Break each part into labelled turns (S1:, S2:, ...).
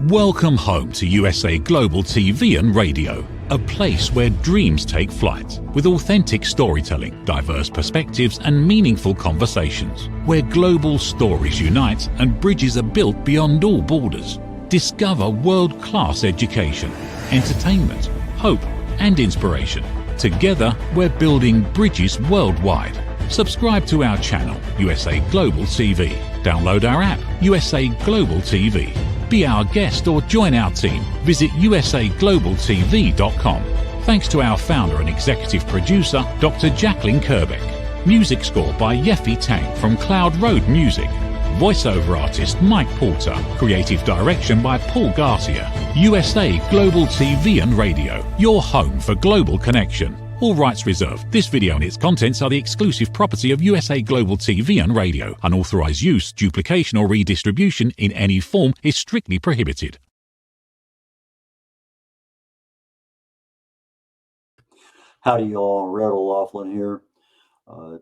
S1: Welcome home to USA Global TV and Radio, a place where dreams take flight, with authentic storytelling, diverse perspectives and meaningful conversations, where global stories unite and bridges are built beyond all borders. Discover world-class education, entertainment, hope and inspiration. Together, we're building bridges worldwide. Subscribe to our channel, USA Global TV. Download our app, USA Global TV. Be our guest or join our team. Visit usaglobaltv.com. Thanks to our founder and executive producer, Dr. Jacqueline Kerbeck. Music score by Yeffy Tang from Cloud Road Music. Voiceover artist Mike Porter. Creative direction by Paul Garcia. USA Global TV and Radio, your home for global connection. All rights reserved. This video and its contents are the exclusive property of USA Global TV and Radio. Unauthorized use, duplication or redistribution in any form is strictly prohibited.
S2: Howdy y'all, Randall Laughlin here.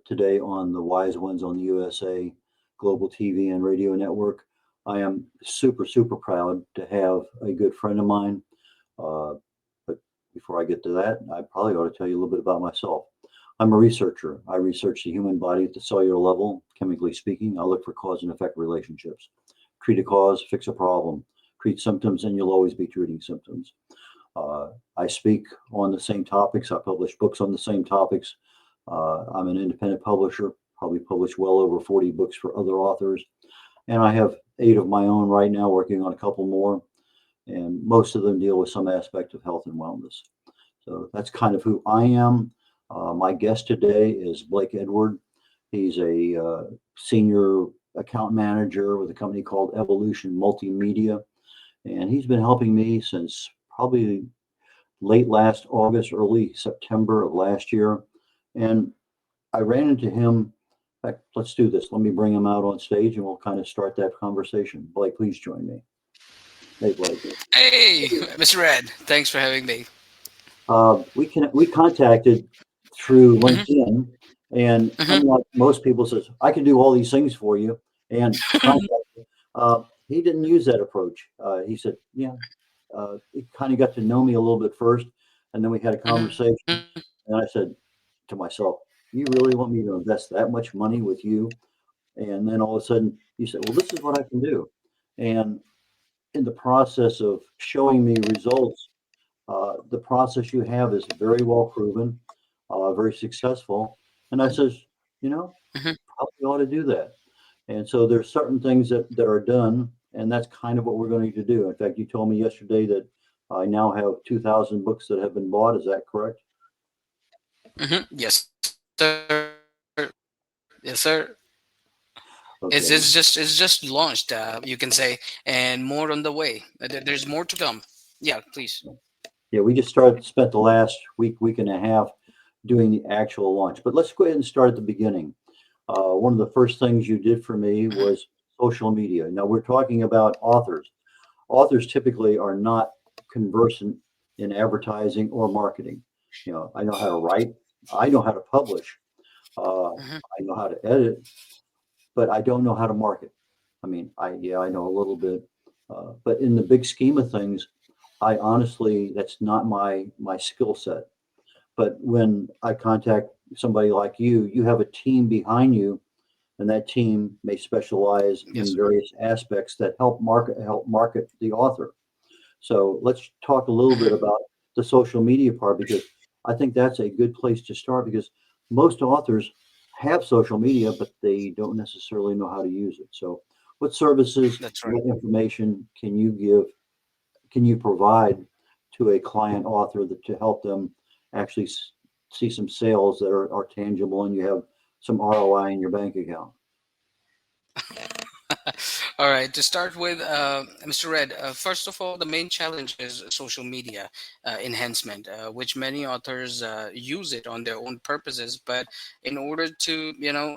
S2: Today on the Wise Ones on the USA Global TV and Radio Network. I am super proud to have a good friend of mine. Before I get to that, I probably ought to tell you a little bit about myself. I'm a researcher. I research the human body at the cellular level, chemically speaking. I look for cause and effect relationships. Treat a cause, fix a problem. Treat symptoms, and you'll always be treating symptoms. I speak on the same topics. I publish books on the same topics. I'm an independent publisher, probably published well over 40 books for other authors. And I have 8 of my own right now, working on a couple more. And most of them deal with some aspect of health and wellness. So that's kind of who I am. My guest today is Blake Edward. He's a senior account manager with a company called Evolution Multimedia. And he's been helping me since probably late last August, early September of last year. And I ran into him. In fact, let's do this. Let me bring him out on stage and we'll kind of start that conversation. Blake, please join me. Hey, Blake.
S3: Hey, Mr. Red. Thanks for having me.
S2: We contacted through LinkedIn, and unlike most people says, I can do all these things for you, and he didn't use that approach. He said, yeah, he kind of got to know me a little bit first, and then we had a conversation, and I said to myself, you really want me to invest that much money with you? And then all of a sudden, he said, well, this is what I can do. And in the process of showing me results, the process you have is very well proven, very successful. And I says, you know, probably ought to do that. And so there's certain things that are done, and that's kind of what we're going to do. In fact, you told me yesterday that I now have 2,000 books that have been bought. Is that correct?
S3: Yes, sir. Yes, sir.
S2: Okay.
S3: It's just launched, you can say, and more on the way. There's more to come. Yeah, please.
S2: Yeah, we just spent the last week and a half doing the actual launch. But let's go ahead and start at the beginning. One of the first things you did for me was social media. Now we're talking about authors. Authors typically are not conversant in advertising or marketing. You know, I know how to write. I know how to publish. I know how to edit. But I don't know how to market. I mean, I know a little bit, but in the big scheme of things, I honestly, that's not my skill set. But when I contact somebody like you, you have a team behind you, and that team may specialize in various aspects that help market the author. So let's talk a little bit about the social media part, because I think that's a good place to start, because most authors have social media, but they don't necessarily know how to use it. So what services, what information can you provide to a client author to help them actually see some sales that are tangible, and you have some ROI in your bank account?
S3: All right, to start with, Mr. Red, first of all, the main challenge is social media enhancement, which many authors use it on their own purposes. But in order to,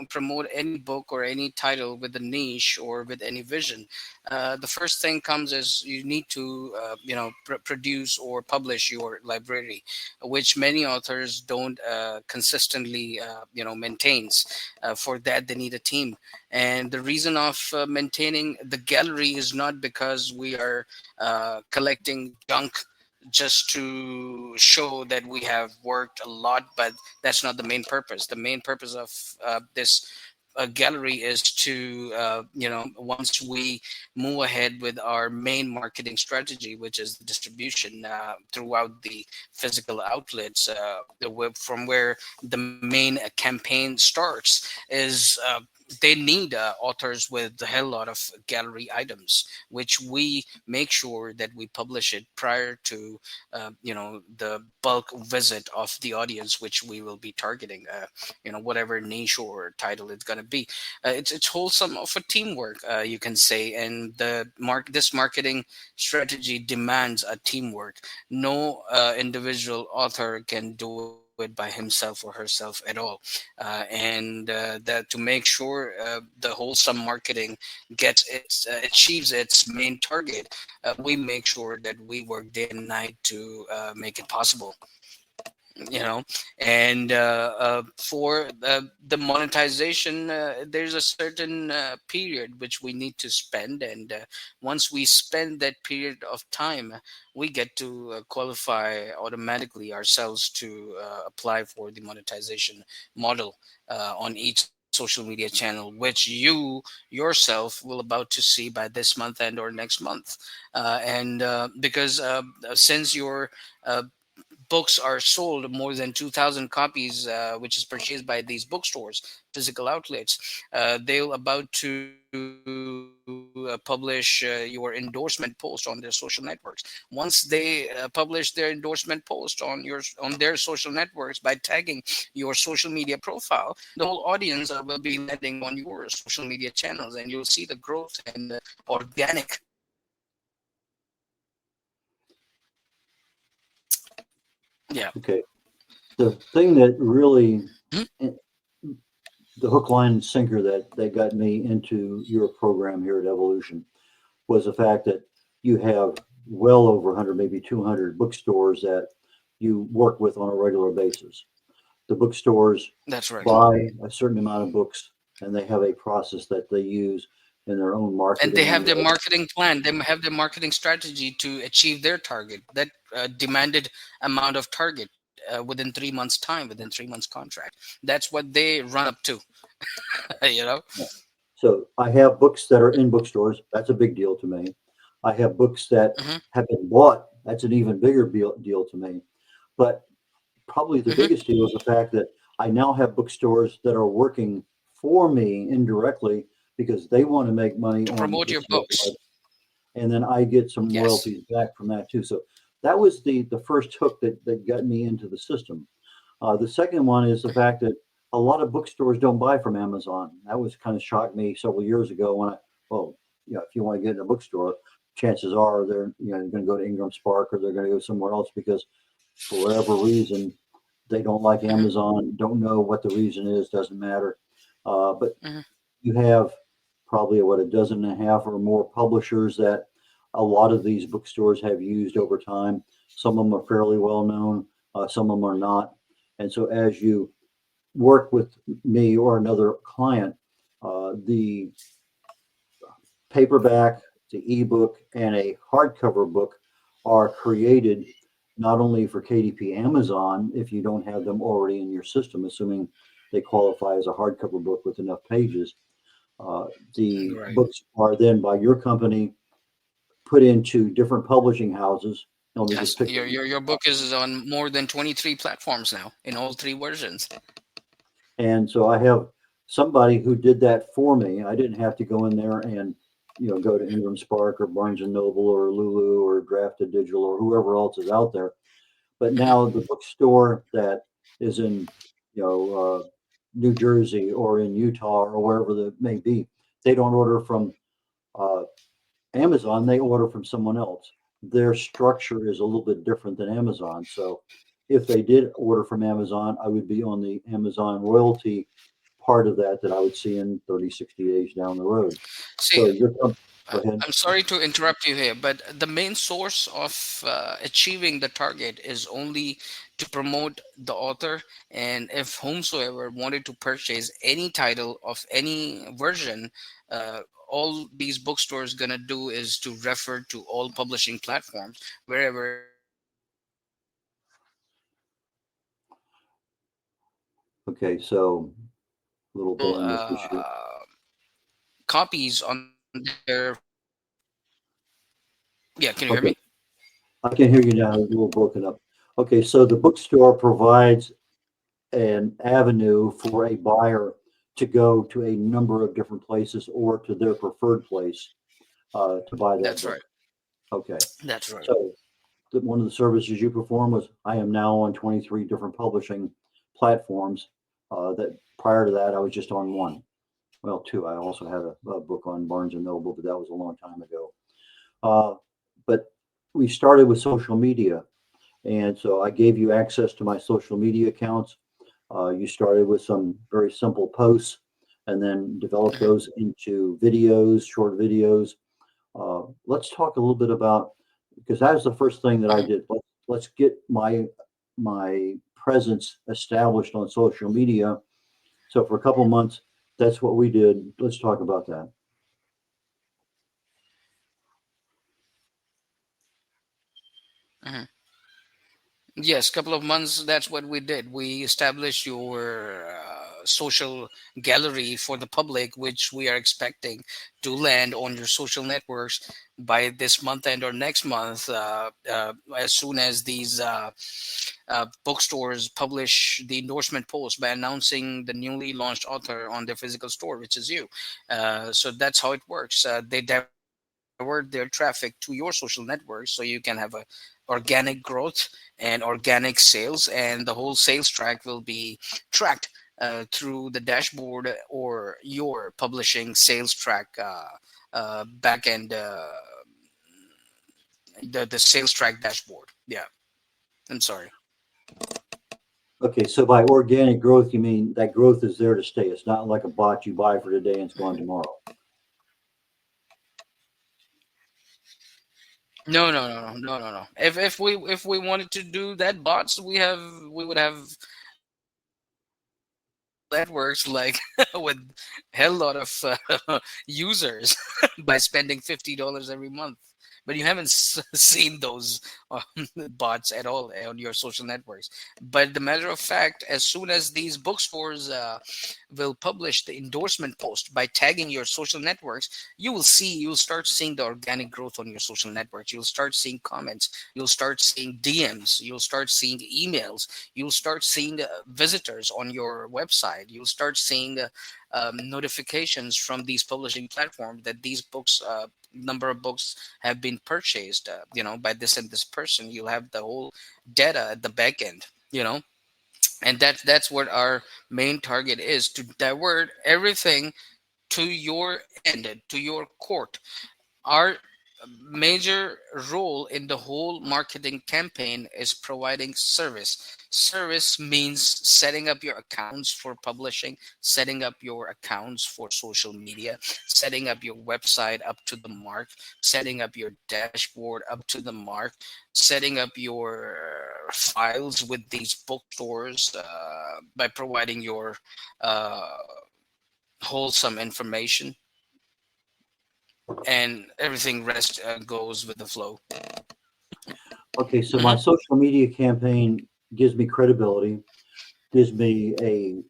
S3: promote any book or any title with a niche or with any vision, the first thing comes is you need to, produce or publish your library, which many authors don't consistently, maintains. For that, they need a team. And the reason of maintaining the gallery is not because we are collecting junk just to show that we have worked a lot, but that's not the main purpose. The main purpose of this gallery is to once we move ahead with our main marketing strategy, which is the distribution throughout the physical outlets, from where the main campaign starts, is they need authors with a hell lot of gallery items, which we make sure that we publish it prior to the bulk visit of the audience, which we will be targeting, whatever niche or title it's going to be. It's wholesome of a teamwork, you can say, and this marketing strategy demands a teamwork. No individual author can do it by himself or herself at all, and that to make sure the wholesome marketing gets achieves its main target, we make sure that we work day and night to make it possible. you know and for the monetization, there's a certain period which we need to spend, and once we spend that period of time, we get to qualify automatically ourselves to apply for the monetization model on each social media channel, which you yourself will about to see by this month and or next month. And because since your books are sold more than 2,000 copies, which is purchased by these bookstores, physical outlets, they'll about to publish your endorsement post on their social networks. Once they publish their endorsement post on their social networks by tagging your social media profile, the whole audience will be landing on your social media channels, and you'll see the growth and the organic. Yeah.
S2: Okay. The thing that really,
S3: Mhm.
S2: the hook, line, and sinker that got me into your program here at Evolution was the fact that you have well over 100, maybe 200 bookstores that you work with on a regular basis. The bookstores
S3: That's right.
S2: buy a certain amount of books, and they have a process that they use in their own
S3: And they
S2: marketing.
S3: have their marketing plan. They have their marketing strategy to achieve their target, that demanded amount of target, within 3 months time, within 3 months contract. That's what they run up to. you know
S2: So I have books that are in bookstores. That's a big deal to me. I have books that
S3: hmm
S2: have been bought. That's an even bigger deal to me. But probably the
S3: hmm
S2: biggest deal is the fact that I now have bookstores that are working for me indirectly because they want to make money
S3: to
S2: on
S3: promote
S2: the
S3: your
S2: sale,
S3: books.
S2: and then I get some
S3: Yes.
S2: royalties back from that too. So that was the first hook that got me into the system. The second one is the fact that a lot of bookstores don't buy from Amazon. That was kind of shocked me several years ago when well, if you want to get in a bookstore, chances are they're going to go to Ingram Spark or they're going to go somewhere else because for whatever reason they don't like
S3: hmm
S2: Amazon. Don't know what the reason is. Doesn't matter. But
S3: hmm
S2: you have probably a dozen and a half or more publishers that a lot of these bookstores have used over time. Some of them are fairly well known. Some of them are not. And so as you work with me or another client, the paperback, the ebook, and a hardcover book are created not only for KDP Amazon, if you don't have them already in your system, assuming they qualify as a hardcover book with enough pages. Uh, the
S3: Right.
S2: books are then by your company put into different publishing houses. Let me just
S3: Yes.
S2: pick.
S3: Your book is on more than 23 platforms now in all three versions.
S2: And so I have somebody who did that for me. I didn't have to go in there and go to Ingram Spark or Barnes and Noble or Lulu or Drafted Digital or whoever else is out there. But
S3: hmm
S2: now the bookstore that is in New Jersey or in Utah or wherever that may be, they don't order from uh, Amazon. They order from someone else. Their structure is a little bit different than Amazon. So if they did order from Amazon, I would be on the Amazon royalty part of that I would see in 30, 60 days down the road.
S3: See,
S2: So your Go ahead.
S3: I'm sorry to interrupt you here, but the main source of achieving the target is only to promote the author. And if whomsoever wanted to purchase any title of any version, uh, all these bookstores gonna do is to refer to all publishing platforms wherever
S2: Okay, so little bandwidth issue.
S3: copies on their. Yeah, can you hear
S2: Okay,
S3: me?
S2: I can hear you now. A little broken up. Okay, so the bookstore provides an avenue for a buyer to go to a number of different places or to their preferred place to buy that
S3: That's
S2: book.
S3: right.
S2: Okay,
S3: That's right.
S2: so one of the services you perform was I am now on 23 different publishing platforms. That prior to that, I was just on one. Well, two. I also had a book on Barnes and Noble, but that was a long time ago. Uh, but we started with social media. And so I gave you access to my social media accounts. You started with some very simple posts and then developed
S3: Mhm.
S2: those into videos, short videos. Let's talk a little bit about because that was the first thing that I
S3: Mhm.
S2: did. Let's get my presence established on social media. So for a couple months, that's what we did. Let's talk about that.
S3: Mhm. Yes, couple of months. That's what we did. We established your social gallery for the public, which we are expecting to land on your social networks by this month end or next month. As soon as these bookstores publish the endorsement post by announcing the newly launched author on their physical store, which is you. So that's how it works. They divert their traffic to your social networks so you can have a organic growth and organic sales, and the whole sales track will be tracked through the dashboard or your publishing sales track back end, the sales track dashboard. Yeah, I'm sorry.
S2: Okay, so by organic growth, you mean that growth is there to stay. It's not like a bot you buy for today and it's gone tomorrow.
S3: No, no, no, no, no, no, no. If we wanted to do that bots, we would have networks like with hell lot of users by spending $50 every month. But you haven't seen those um, bots at all on your social networks. But the matter of fact, as soon as these bookstores will publish the endorsement post by tagging your social networks, you'll start seeing the organic growth on your social networks. You'll start seeing comments. You'll start seeing DMs. You'll start seeing emails. You'll start seeing visitors on your website. You'll start seeing notifications from these publishing platforms that these books, number of books have been purchased, by this and this person. You'll have the whole data at the back end, and that's what our main target is, to divert everything to your end, to your court. Our major role in the whole marketing campaign is providing service. Service means setting up your accounts for publishing, setting up your accounts for social media, setting up your website up to the mark, setting up your dashboard up to the mark, setting up your files with these bookstores by providing your uh, wholesome information, and everything rest goes with the flow.
S2: Okay, so my
S3: Hmm.
S2: social media campaign gives me credibility, gives me a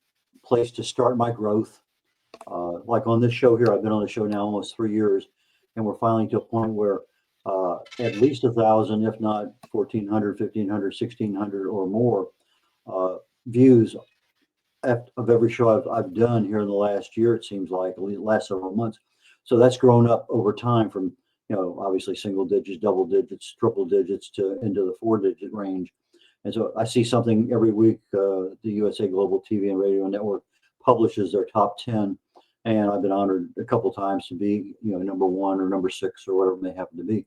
S2: place to start my growth. Like on this show here, I've been on the show now almost 3 years, and we're finally to a point where at least 1,000, if not 1,400, 1,500, 1,600, or more views of every show I've done here in the last year. It seems like at least the last several months. So that's grown up over time from obviously single digits, double digits, triple digits to into the 4 digit range. And so I see something every week. The USA Global TV and Radio Network publishes their top 10, and I've been honored a couple times to be number one or number six or whatever it may happen to be.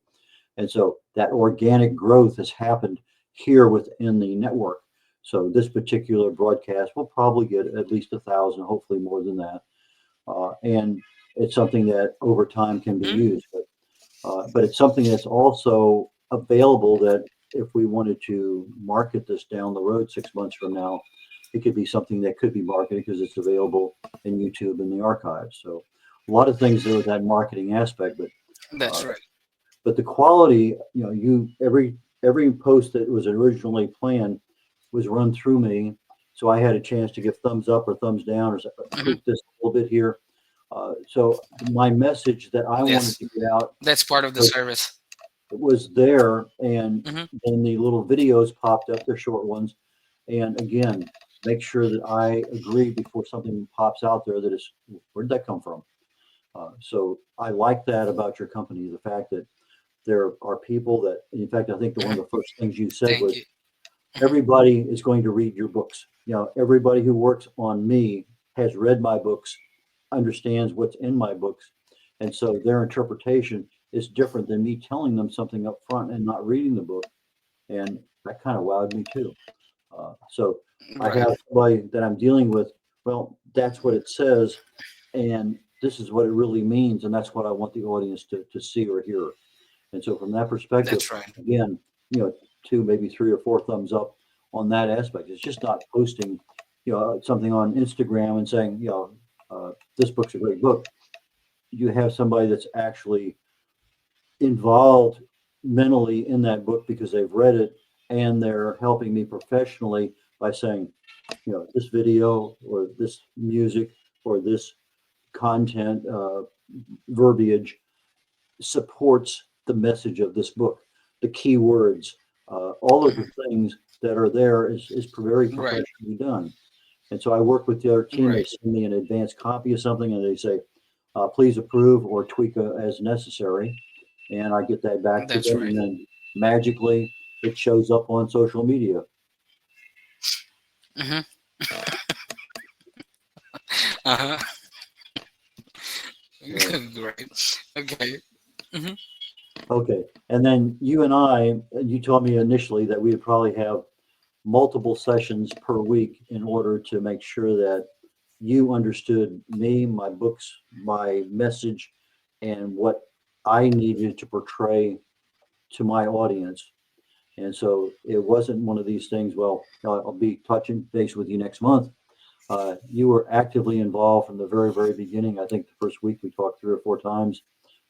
S2: And so that organic growth has happened here within the network. So this particular broadcast will probably get at least 1,000, hopefully more than that. And it's something that over time can be
S3: Mhm.
S2: used. But it's something that's also available that if we wanted to market this down the road 6 months from now, it could be something that could be marketed because it's available in YouTube in the archives. So a lot of things there with that marketing aspect,
S3: That's
S2: uh,
S3: right.
S2: but the quality, you every post that was originally planned was run through me, so I had a chance to give thumbs up or thumbs down or
S3: Mhm.
S2: tweak this a little bit here. So my message that I wanted
S3: Yes,
S2: to get out
S3: that's part of the service.
S2: was there, and
S3: Hmm.
S2: then the little videos popped up, they're short ones, and again, make sure that I agree before something pops out there that is, where'd that come from? So I like that about your company, the fact that there are people that, in fact, I think the one
S3: Hmm.
S2: of the first things you said
S3: Thank
S2: was
S3: you. Hmm.
S2: everybody is going to read your books. Everybody who works on me has read my books, understands what's in my books. And so their interpretation is different than me telling them something up front and not reading the book. And that kind of wowed me too. So I
S3: Right.
S2: have somebody that I'm dealing with. Well, that's what it says. And this is what it really means. And that's what I want the audience to see or hear. And so from that perspective,
S3: That's right.
S2: again, two, maybe three or four thumbs up on that aspect. It's just not posting, something on Instagram and saying, this book's a great book. You have somebody that's actually involved mentally in that book because they've read it and they're helping me professionally by saying, this video or this music or this content verbiage supports the message of this book, the key words, all of the
S3: Mhm.
S2: things that are there is very
S3: Right.
S2: professionally done. And so I work with the other team. They
S3: Right.
S2: send me an advanced copy of something and they say, please approve or tweak as necessary. And I get that back to
S3: That's
S2: them.
S3: right.
S2: And then magically it shows up on social media.
S3: Hmm. Uh-huh.
S2: Yeah.
S3: Great. Okay. Hmm.
S2: Okay. And then you told me initially that we would probably have multiple sessions per week in order to make sure that you understood me, my books, my message, and what I needed to portray to my audience. And so it wasn't one of these things, well, I'll be touching base with you next month. You were actively involved from the very, very beginning. I think the first week we talked 3 or 4 times,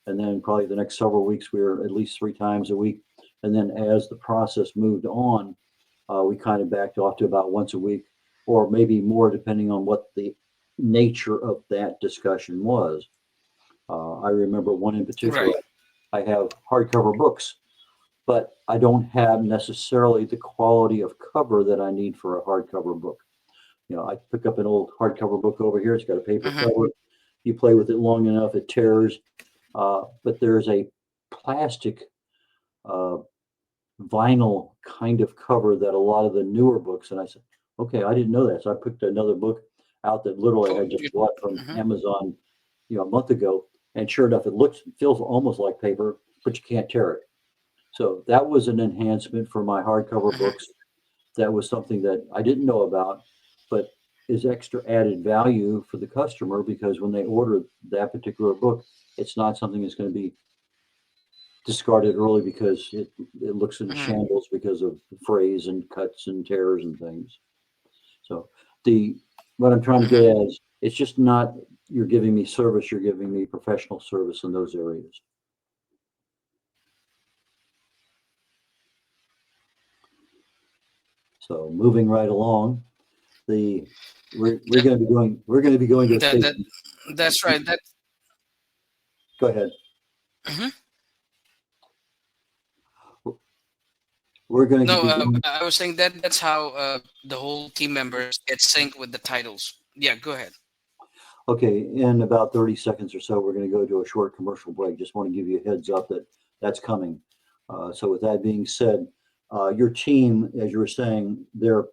S2: and then probably the next several weeks we were at least 3 times a week. And then as the process moved on, we kind of backed off to about once a week or maybe more, depending on what the nature of that discussion was. I remember one in particular.
S3: Right.
S2: I have hardcover books, but I don't have necessarily the quality of cover that I need for a hardcover book. I pick up an old hardcover book over here. It's got a paper
S3: Hmm.
S2: cover. You play with it long enough, it tears. But there's a plastic uh, vinyl kind of cover that a lot of the newer books. And I said, okay, I didn't know that. So I picked another book out that literally
S3: Oh,
S2: I just
S3: you.
S2: bought from
S3: Hmm.
S2: Amazon, a month ago. And sure enough, feels almost like paper, but you can't tear it. So that was an enhancement for my hardcover
S3: Hmm.
S2: books. That was something that I didn't know about, but is extra added value for the customer because when they order that particular book, it's not something that's going to be discarded early because it looks in
S3: Hmm.
S2: shambles because of frays and cuts and tears and things. So the what I'm trying to get
S3: Hmm.
S2: at is it's just not you're giving me service, you're giving me professional service in those areas. So moving right along, the we're
S3: That,
S2: going to be going to a
S3: that
S2: state.
S3: that that's right. That.
S2: Go ahead.
S3: Mhm.
S2: We're going to
S3: No,
S2: be going.
S3: I was saying that that's how the whole team members get synced with the titles. Yeah, go ahead.
S2: Okay, in about 30 seconds or so, we're going to go to a short commercial break. Just want to give you a heads up that that's coming. So with that being said, your team, as you were saying, they're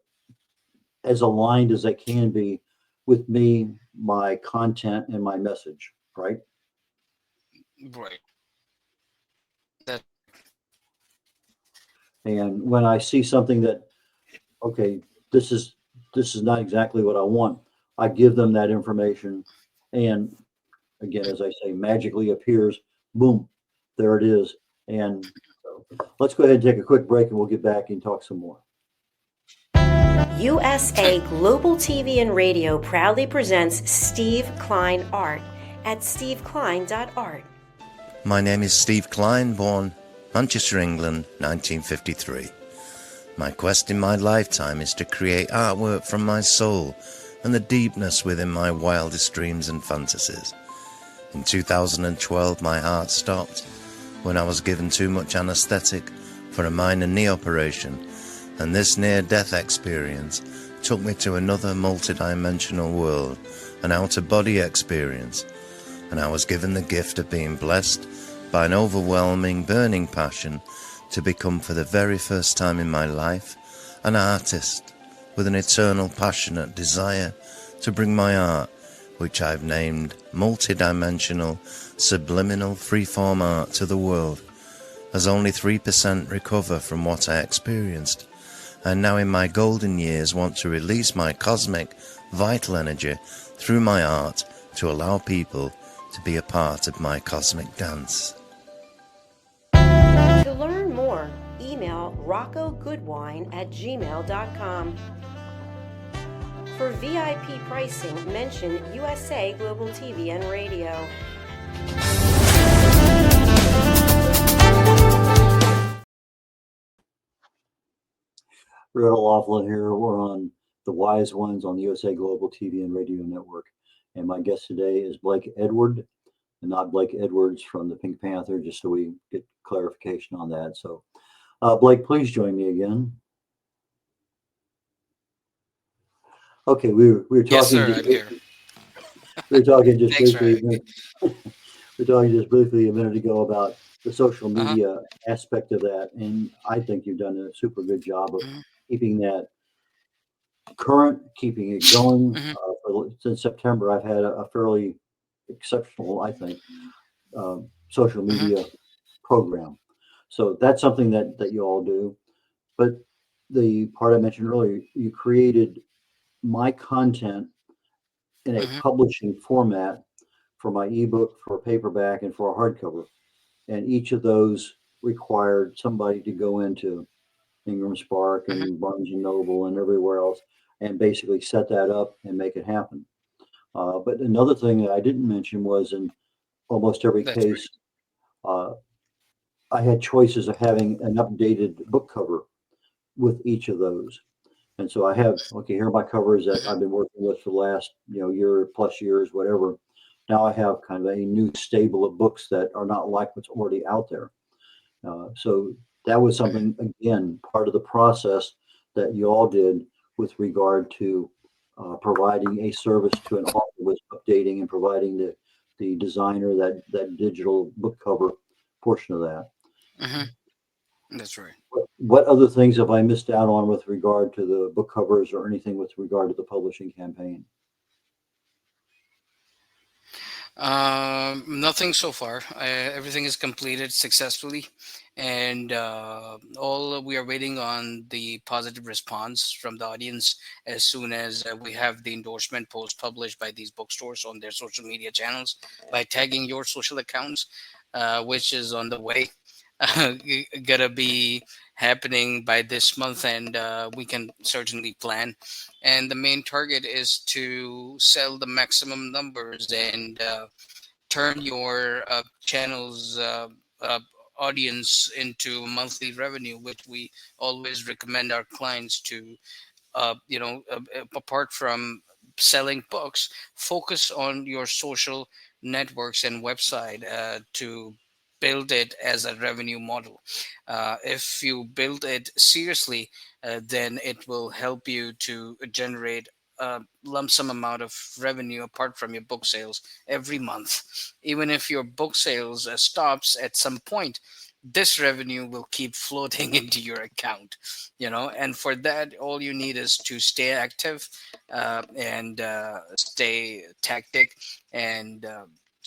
S2: as aligned as they can be with me, my content, and my message, right?
S3: Right. That.
S2: And when I see something that, okay, this is this is not exactly what I want, I give them that information. And again, as I say, magically appears. Boom, there it is. And so let's go ahead and take a quick break, and we'll get back and talk some more.
S4: USA Global TV and Radio proudly presents Steve Klein Art at steveklein.art.
S5: My name is Steve Klein, born Manchester, England, 1953. My quest in my lifetime is to create artwork from my soul and the deepness within my wildest dreams and fantasies. In 2012, my heart stopped when I was given too much anesthetic for a minor knee operation, and this near-death experience took me to another multi-dimensional world, an out-of-body experience, and I was given the gift of being blessed by an overwhelming, burning passion to become, for the very first time in my life, an artist with an eternal, passionate desire to bring my art, which I've named multi-dimensional, subliminal, freeform art, to the world. As only 3% recover from what I experienced, and now in my golden years want to release my cosmic, vital energy through my art to allow people to be a part of my cosmic dance.
S4: To learn more, email roccogoodwine@gmail.com. For VIP pricing, mention USA Global TV and Radio.
S2: Red Laughlin here. We're on The Wise Ones on the USA Global TV and Radio Network. And my guest today is Blake Edward, and not Blake Edwards from the Pink Panther, just so we get clarification on that. So, Blake, please join me again. Okay, we were talking.
S3: Yes, sir, I'm here.
S2: We were talking just
S3: Thanks,
S2: briefly. We were talking just briefly a minute ago about the social media aspect of that, and I think you've done a super good job of keeping that current, keeping it going. Since September, I've had a fairly exceptional, I think, social media program. So that's something that you all do. But the part I mentioned earlier, you created my content in a publishing format for my ebook, for a paperback, and for a hardcover. And each of those required somebody to go into Ingram Spark and Barnes and Noble and everywhere else and basically set that up and make it happen. But another thing that I didn't mention was in almost every case, I had choices of having an updated book cover with each of those. And so I have, here are my covers that I've been working with for the last, year plus years, whatever. Now I have kind of a new stable of books that are not like what's already out there. So that was something, again, part of the process that you all did with regard to providing a service to an author, was updating and providing the designer that digital book cover portion of that.
S3: That's right.
S2: What other things have I missed out on with regard to the book covers or anything with regard to the publishing campaign?
S3: Nothing so far. Everything is completed successfully, and all we are waiting on the positive response from the audience as soon as we have the endorsement post published by these bookstores on their social media channels by tagging your social accounts, which is on the way. Gonna be happening by this month, and we can certainly plan. And the main target is to sell the maximum numbers and turn your channel's audience into monthly revenue, which we always recommend our clients to. Apart from selling books, focus on your social networks and website to build it as a revenue model. If you build it seriously, then it will help you to generate a lump sum amount of revenue apart from your book sales every month. Even if your book sales stops at some point, this revenue will keep floating into your account, and for that, all you need is to stay active and stay tactic and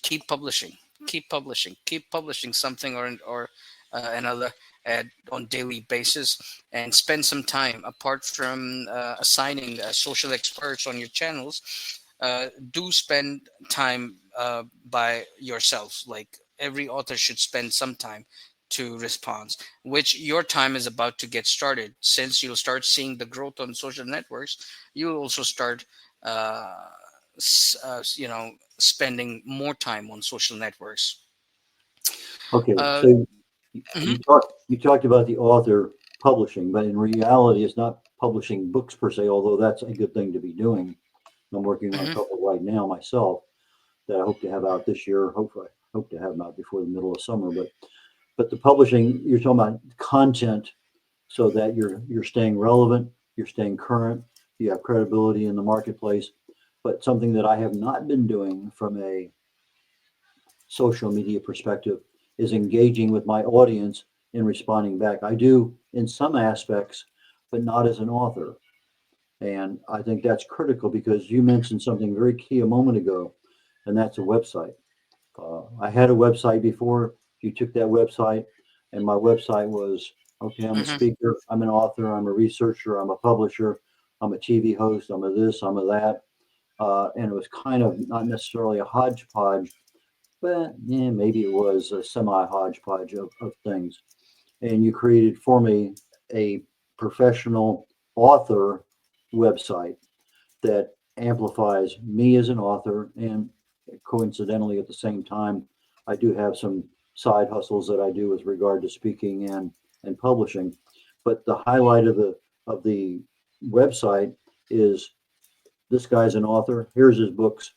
S3: keep publishing, keep publishing something or another on daily basis, and spend some time apart from assigning social experts on your channels. Do spend time by yourself. Like every author should spend some time to respond, which your time is about to get started. Since you'll start seeing the growth on social networks, you'll also start, uh, spending more time on social networks.
S2: Okay,
S3: Uh,
S2: so
S3: mhm,
S2: you talked about the author publishing, but in reality, it's not publishing books per se, although that's a good thing to be doing. I'm working on a
S3: mhm,
S2: couple right now myself that I hope to have out this year. Hopefully, I hope to have them out before the middle of summer. But the publishing, you're talking about content so that you're staying relevant, you're staying current, you have credibility in the marketplace. But something that I have not been doing from a social media perspective is engaging with my audience in responding back. I do in some aspects, but not as an author. And I think that's critical because you mentioned something very key a moment ago, and that's a website. I had a website before. You took that website, and my website was okay. I'm a
S3: mhm,
S2: speaker, I'm an author, I'm a researcher, I'm a publisher, I'm a TV host, I'm a this, I'm a that. And it was kind of not necessarily a hodgepodge, but yeah, maybe it was a semi hodgepodge of things. And you created for me a professional author website that amplifies me as an author. And coincidentally, at the same time, I do have some side hustles that I do with regard to speaking and publishing. But the highlight of the website is this guy's an author. Here's his books.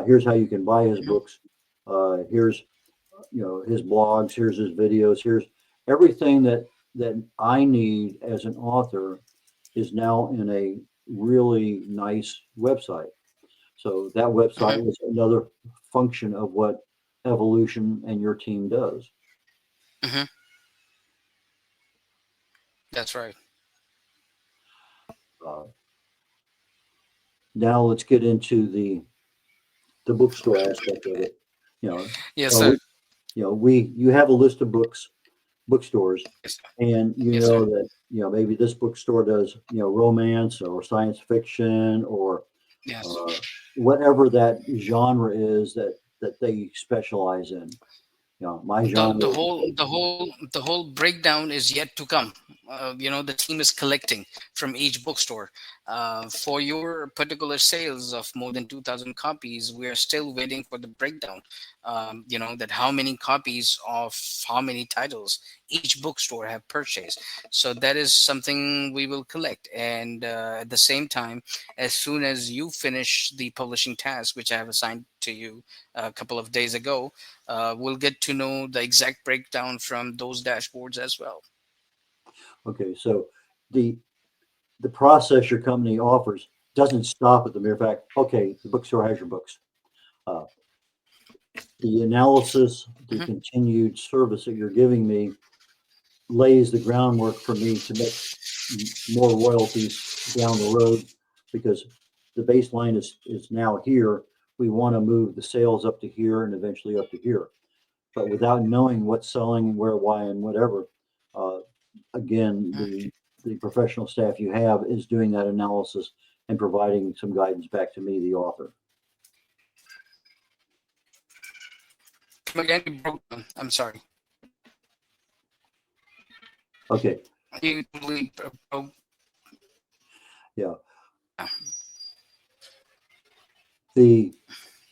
S2: Here's how you can buy his
S3: mhm,
S2: books. Here's his blogs. Here's his videos. Here's everything that I need as an author is now in a really nice website. So that website
S3: mhm.
S2: was another function of what Evolution and your team does.
S3: Mhm. That's right.
S2: Uh, Now let's get into the bookstore aspect of it. You know,
S3: Yes,
S2: we
S3: sir.
S2: you have a list of bookstores,
S3: Yes, sir.
S2: and you
S3: Yes, sir.
S2: know that maybe this bookstore does romance or science fiction or
S3: Yes.
S2: uh, whatever that genre is that they specialize in. My
S3: The
S2: genre.
S3: whole breakdown is yet to come. The team is collecting from each bookstore. For your particular sales of more than 2,000 copies, we are still waiting for the breakdown. That how many copies of how many titles each bookstore have purchased. So that is something we will collect. And at the same time, as soon as you finish the publishing task, which I have assigned to you a couple of days ago, we'll get to know the exact breakdown from those dashboards as well.
S2: Okay, so the the process your company offers doesn't stop at the mere fact, okay, the bookstore has your books. Uh, the analysis, the
S3: Mhm,
S2: continued service that you're giving me lays the groundwork for me to make more royalties down the road because the baseline is now here. We want to move the sales up to here and eventually up to here. But without knowing what's selling, where, why, and whatever, uh, again,
S3: mhm.
S2: the professional staff you have is doing that analysis and providing some guidance back to me, the author.
S3: Come again, you broke down. I'm sorry.
S2: Okay,
S3: You totally broke.
S2: yeah.
S3: Down.
S2: The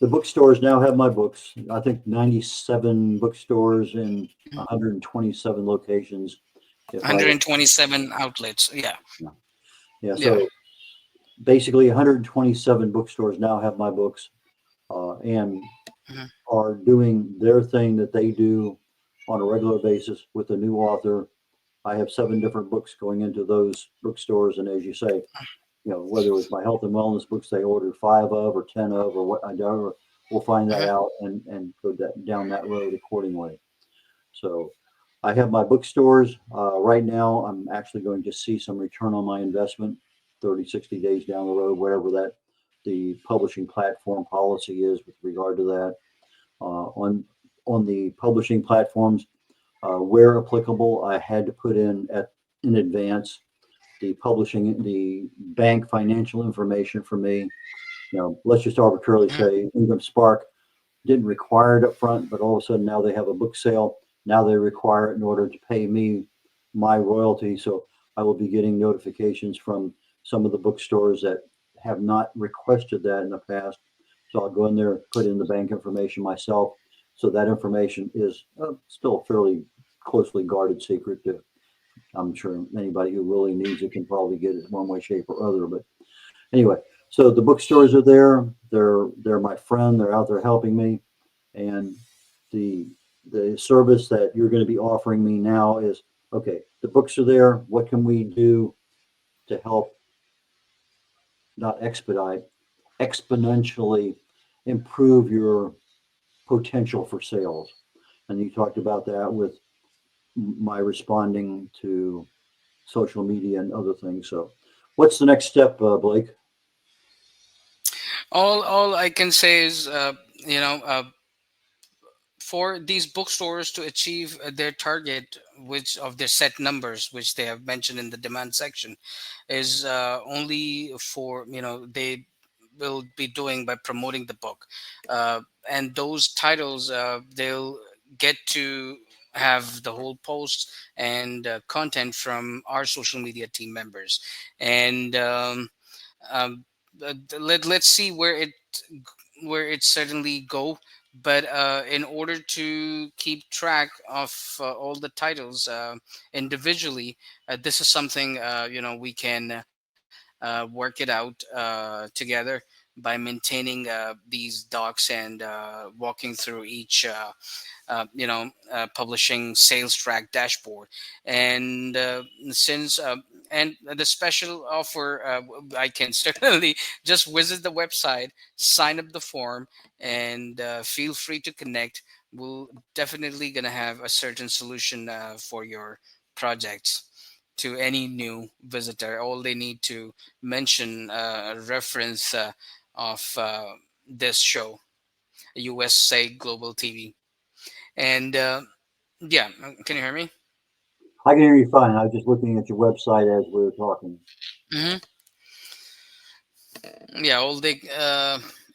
S2: the bookstores now have my books. I think 97 bookstores in 127 locations. If I
S3: 127 outlets. Yeah.
S2: yeah, yeah.
S3: Yeah.
S2: So basically, 127 bookstores now have my books and
S3: Mhm,
S2: are doing their thing that they do on a regular basis with a new author. I have 7 different books going into those bookstores, and as you say, whether it was my health and wellness books they ordered 5 of or 10 of or what I don't, we'll find that
S3: mhm,
S2: out and go down that road accordingly. So I have my bookstores. Right now, I'm actually going to see some return on my investment 30, 60 days down the road, whatever that the publishing platform policy is with regard to that. On the publishing platforms, where applicable, I had to put in advance the bank financial information for me. Let's just arbitrarily
S3: mhm,
S2: say Ingram Spark. didn't require it up front, but all of a sudden now they have a book sale. Now they require it in order to pay me my royalty. So I will be getting notifications from some of the bookstores that have not requested that in the past. So I'll go in there, put in the bank information myself. So that information is still a fairly closely guarded secret. I'm sure anybody who really needs it can probably get it one way, shape, or other. But anyway, so the bookstores are there. They're my friend. They're out there helping me, and the service that you're going to be offering me now is okay. The books are there. What can we do to help, not expedite, exponentially improve your potential for sales? And you talked about that with my responding to social media and other things. So, what's the next step, Blake?
S3: All I can say is, for these bookstores to achieve their target, which of their set numbers, which they have mentioned in the demand section, is only for, they will be doing by promoting the book, and those titles, they'll get to have the whole post and content from our social media team members, and um, let's see where it certainly go. But in order to keep track of all the titles individually, this is something we can work it out together by maintaining these docs and walking through each publishing sales track dashboard. And since and the special offer, I can certainly just visit the website, sign up the form, and feel free to connect. We'll definitely gonna have a certain solution for your projects. To any new visitor, all they need to mention a reference of this show, USA Global TV. And yeah, can you hear me?
S2: I can hear you fine. I was just looking at your website as we were talking.
S3: Hmm. Yeah, all they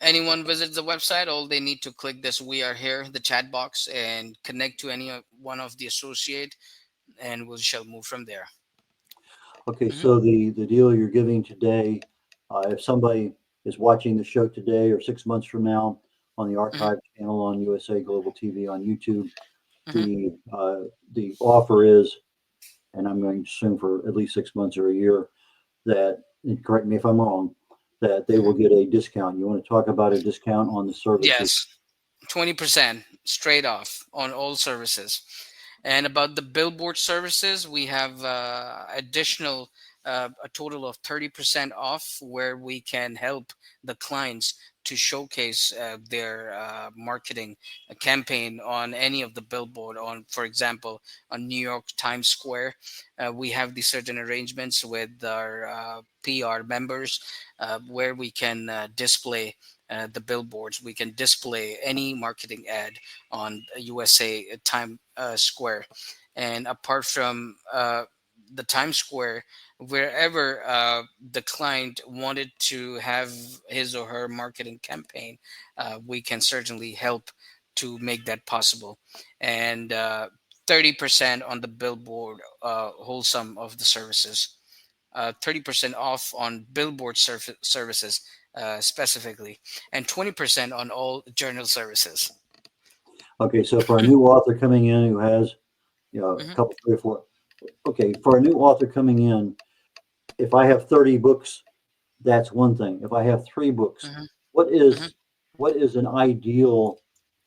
S3: anyone visits the website, all they need to click this "We are here" the chat box and connect to any one of the associate, and we shall move from there.
S2: Okay,
S3: Hmm.
S2: so the deal you're giving today, if somebody is watching the show today or 6 months from now on the
S3: Hmm.
S2: archive channel on USA Global TV on YouTube,
S3: Hmm.
S2: the offer is, and I'm going to assume for at least 6 months or a year, that, and correct me if I'm wrong, that they will
S3: Hmm.
S2: get a discount. You want to talk about a discount on the services?
S3: Yes, 20% straight off on all services. And about the billboard services, we have additional a total of 30% off, where we can help the clients to showcase their marketing campaign on any of the billboard, on, for example, on New York Times Square. We have these certain arrangements with our PR members, where we can display the billboards. We can display any marketing ad on USA Time Square. And apart from the Times Square, wherever the client wanted to have his or her marketing campaign, we can certainly help to make that possible. And 30% on the billboard, whole sum of the services. 30% off on billboard services specifically, and 20% on all journal services.
S2: Okay, so for a new author coming in who has, a
S3: Hmm.
S2: couple, 3 or 4, okay, for a new author coming in, if I have 30 books, that's one thing. If I have 3 books,
S3: Hmm.
S2: what
S3: Hmm.
S2: is what is an ideal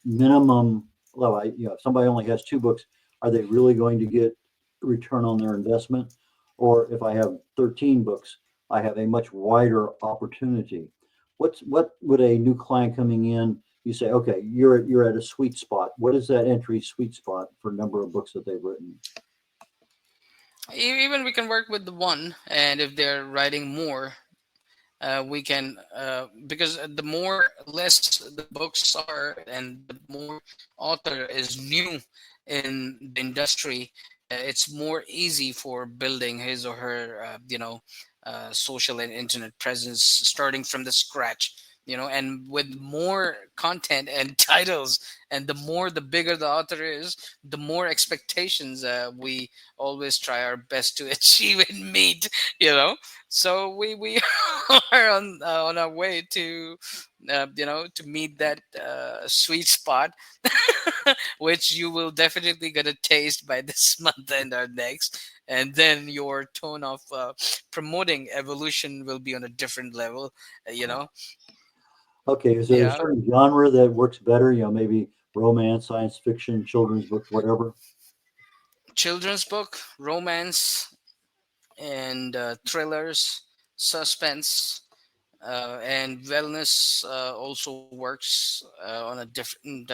S2: minimum? Well, if somebody only has 2 books, are they really going to get return on their investment? Or if I have 13 books, I have a much wider opportunity. What would a new client coming in, you say, okay, you're at a sweet spot. What is that entry sweet spot for number of books that they've written?
S3: Even we can work with the one, and if they're writing more, we can, because the more less the books are and the more author is new in the industry, it's more easy for building his or her social and internet presence starting from the scratch. and with more content and titles, and the bigger the author is, the more expectations we always try our best to achieve and meet. So we are on our way to to meet that sweet spot, which you will definitely gonna taste by this month and our next. And then your tone of promoting evolution will be on a different level. You know,
S2: Okay, is there a
S3: yeah,
S2: certain genre that works better? Maybe romance, science fiction, children's books, whatever.
S3: children's book, romance, and thrillers, suspense, and wellness also works on a different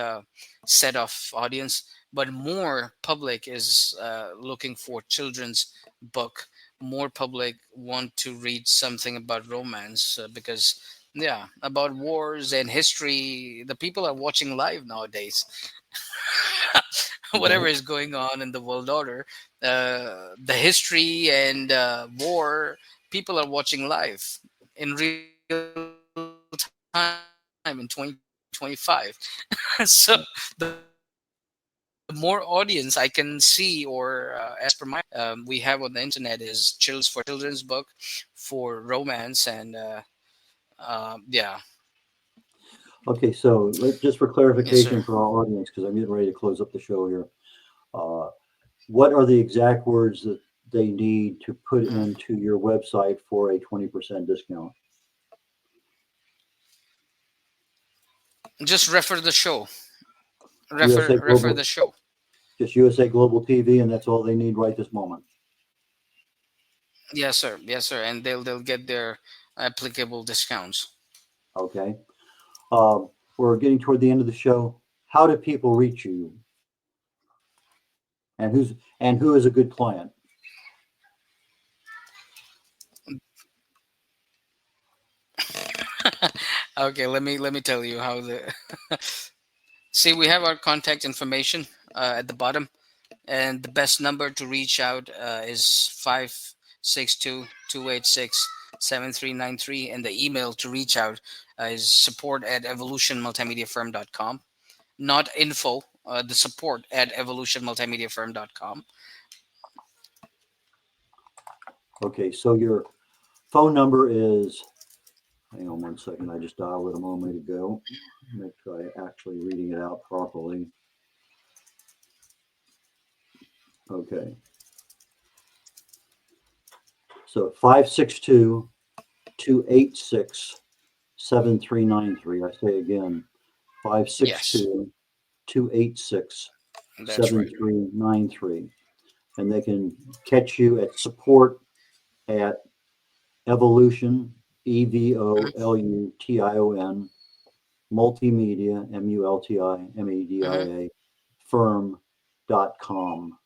S3: set of audience. But more public is looking for children's book. More public want to read something about romance, because yeah, about wars and history, the people are watching live nowadays. Whatever
S2: Okay.
S3: is going on in the world order, the history and war, people are watching live in real time in 2025. So the more audience I can see, or as per my we have on the internet, is children's for children's book, for romance, and yeah.
S2: Okay, so just for
S3: Yes, sir.
S2: clarification for our audience, because I'm getting ready to close up the show here. Uh, what are the exact words that they need to put
S3: Mm.
S2: into your website for a 20% discount?
S3: Just refer the show.
S2: USA
S3: Refer
S2: Global,
S3: the show.
S2: just USA Global TV, and that's all they need right this moment.
S3: Yes, sir. Yes, sir. And they'll get their applicable discounts.
S2: Okay. We're getting toward the end of the show. How do people reach you, and who is a good client?
S3: Okay, let me tell you how the see, we have our contact information at the bottom, and the best number to reach out is 562-286-7393, and the email to reach out is support@evolutionmultimediafirm.com, not info. The support@evolutionmultimediafirm.com.
S2: Okay, so your phone number is, hang on one second, I just dialed it a moment ago. Make sure I actually reading it out properly. Okay. So 562-286-7393. I say again,
S3: Yes, that's right.
S2: 562-286-7393. And they can catch you at support at Evolution,
S3: Mhm.
S2: EVOLUTION, multimedia, MULTIMEDIA, firm.com.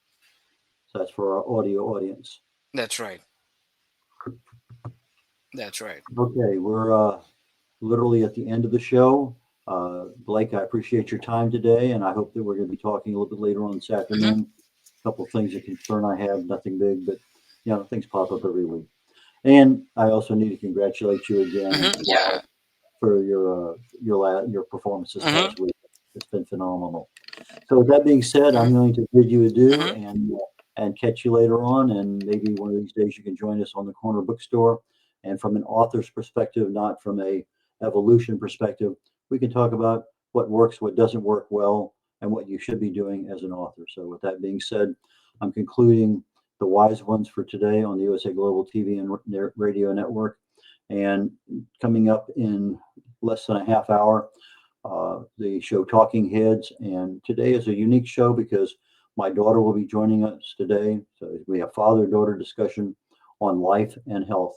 S2: So that's for our audio audience.
S3: That's right. That's right.
S2: Okay, we're literally at the end of the show. Blake, I appreciate your time today, and I hope that we're going to be talking a little bit later on this
S3: Hmm.
S2: afternoon. A couple of things of concern I have, nothing big, but things pop up every week. And I also need to congratulate you again
S3: Yeah.
S2: for your performance this
S3: Hmm.
S2: past week. It's been phenomenal. So with that being said, I'm
S3: Hmm.
S2: going to bid you adieu
S3: Hmm.
S2: and catch you later on. And maybe one of these days you can join us on the corner bookstore. And from an author's perspective, not from a evolution perspective, we can talk about what works, what doesn't work well, and what you should be doing as an author. So with that being said, I'm concluding the wise ones for today on the USA Global TV and Radio Network. And coming up in less than a half hour, the show Talking Heads. And today is a unique show because my daughter will be joining us today. So we have father-daughter discussion on life and health.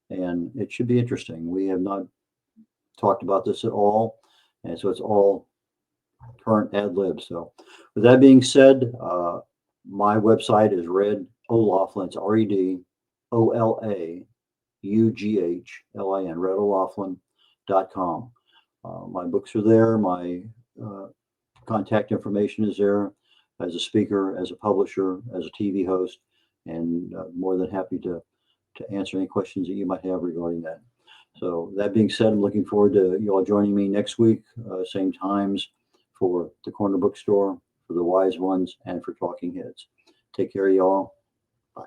S2: And it should be interesting. We have not talked about this at all. And so it's all current ad libs. So with that being said, my website is Red O'Laughlin. It's REDOLAUGHLIN, redolaughlin.com. My books are there. My contact information is there as a speaker, as a publisher, as a TV host, and more than happy to answer any questions that you might have regarding that. So that being said, I'm looking forward to you all joining me next week, same times for the Corner Bookstore, for the Wise Ones, and for Talking Heads. Take care, y'all. Bye.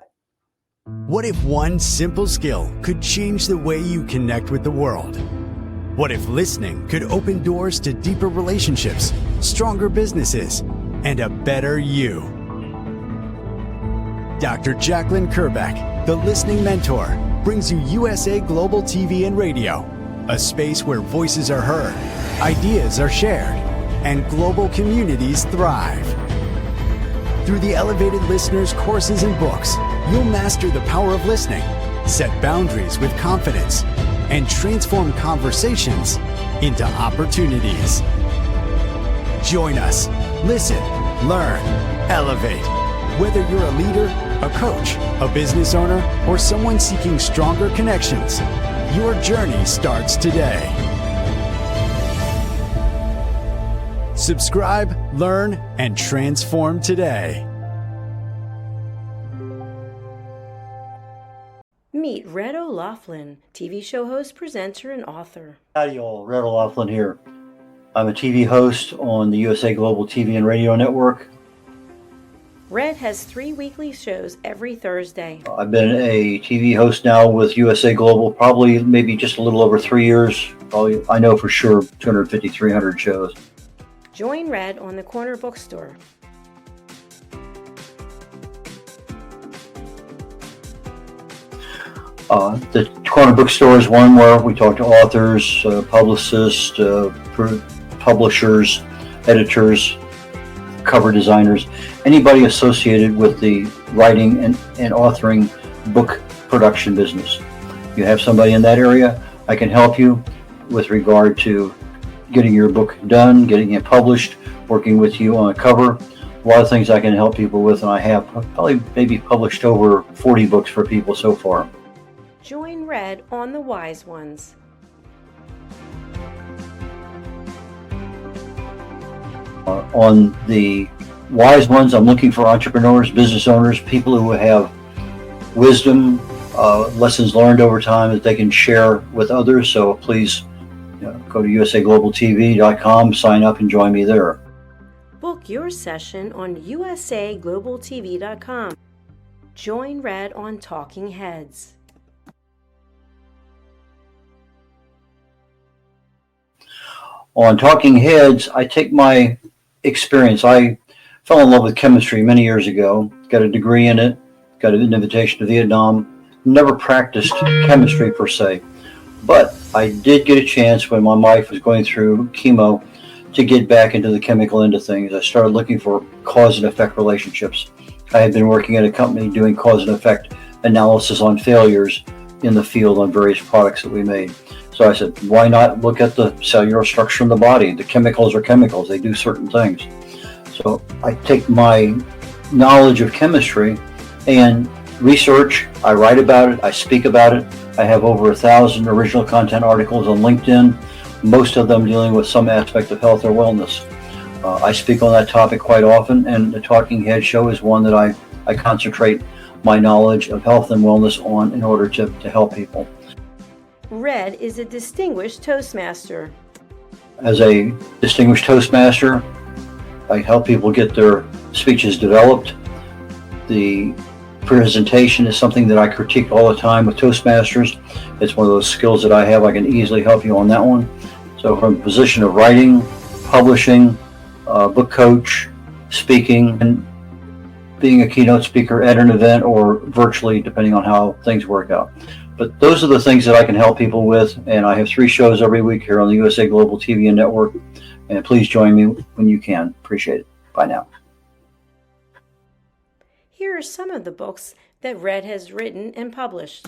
S6: What if one simple skill could change the way you connect with the world? What if listening could open doors to deeper relationships, stronger businesses, and a better you? Dr. Jacqueline Kerbeck, the Listening Mentor, brings you USA Global TV and Radio, a space where voices are heard, ideas are shared, and global communities thrive. Through the elevated listeners' courses and books, you'll master the power of listening, set boundaries with confidence, and transform conversations into opportunities. Join us. Listen, learn, elevate. Whether you're a leader, a coach, a business owner, or someone seeking stronger connections, your journey starts today. Subscribe, learn, and transform today.
S4: Meet Red O'Loughlin, TV show host, presenter, and author.
S2: Howdy, y'all. Red O'Loughlin here. I'm a TV host on the USA Global TV and Radio Network.
S4: Red has 3 weekly shows every Thursday.
S2: I've been a TV host now with USA Global probably maybe just a little over 3 years. Probably, I know for sure, 250, 300 shows.
S4: Join Red on the Corner Bookstore.
S2: The Corner Bookstore is one where we talk to authors, publicists, publishers, editors, cover designers, anybody associated with the writing and authoring book production business. If you have somebody in that area, I can help you with regard to getting your book done, getting it published, working with you on a cover. A lot of things I can help people with, and I have probably maybe published over 40 books for people so far.
S4: Join Red on The Wise Ones.
S2: On the Wise Ones, I'm looking for entrepreneurs, business owners, people who have wisdom, lessons learned over time that they can share with others. So please go to usaglobaltv.com, sign up, and join me there.
S4: Book your session on usaglobaltv.com. Join Red on Talking Heads.
S2: On Talking Heads, I take my experience. I fell in love with chemistry many years ago, got a degree in it, got an invitation to Vietnam, never practiced chemistry per se. But I did get a chance when my wife was going through chemo to get back into the chemical end of things. I started looking for cause and effect relationships. I had been working at a company doing cause and effect analysis on failures in the field on various products that we made. So I said, why not look at the cellular structure in the body? The chemicals are chemicals. They do certain things. So I take my knowledge of chemistry and research. I write about it. I speak about it. I have over 1,000 original content articles on LinkedIn, most of them dealing with some aspect of health or wellness. I speak on that topic quite often, and the Talking Head show is one that I concentrate my knowledge of health and wellness on in order to help people.
S4: Red is a distinguished Toastmaster.
S2: As a distinguished Toastmaster, I help people get their speeches developed. The presentation is something that I critique all the time with Toastmasters. It's one of those skills that I have. I can easily help you on that one. So from the position of writing, publishing, book coach, speaking, and being a keynote speaker at an event or virtually, depending on how things work out. But those are the things that I can help people with, and I have 3 shows every week here on the USA Global TV and Network, and please join me when you can. Appreciate it. Bye now.
S4: Here are some of the books that Red has written and published.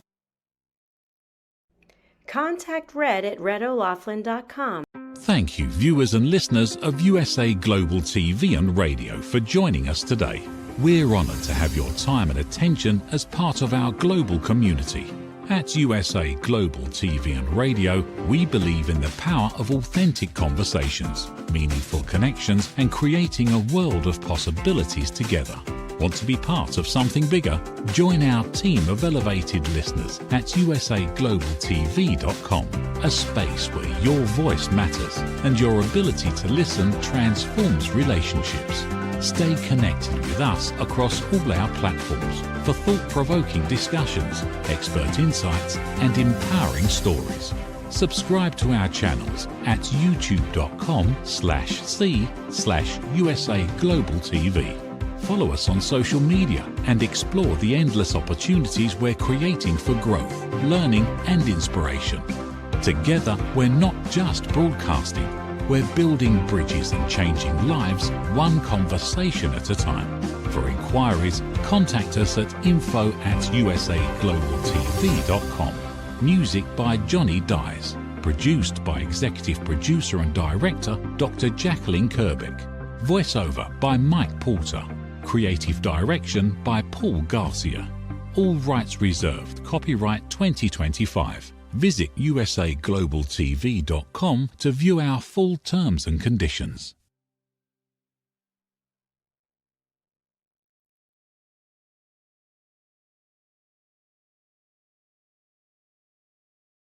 S4: Contact Red at redolaughlin.com.
S1: Thank you, viewers and listeners of USA Global TV and Radio, for joining us today. We're honoured to have your time and attention as part of our global community. At USA Global TV and Radio, we believe in the power of authentic conversations, meaningful connections, and creating a world of possibilities together. Want to be part of something bigger? Join our team of elevated listeners at usaglobaltv.com, a space where your voice matters and your ability to listen transforms relationships. Stay connected with us across all our platforms for thought-provoking discussions, expert insights, and empowering stories. Subscribe to our channels at youtube.com/c/USA Global TV. Follow us on social media and explore the endless opportunities we're creating for growth, learning, and inspiration. Together, we're not just broadcasting, we're building bridges and changing lives one conversation at a time. For inquiries, contact us at info@usaglobaltv.com. Music by Johnny Dies. Produced by Executive Producer and Director Dr. Jacqueline Kerbeck. Voiceover by Mike Porter. Creative Direction by Paul Garcia. All rights reserved. Copyright 2025. Visit usaglobaltv.com to view our full terms and conditions.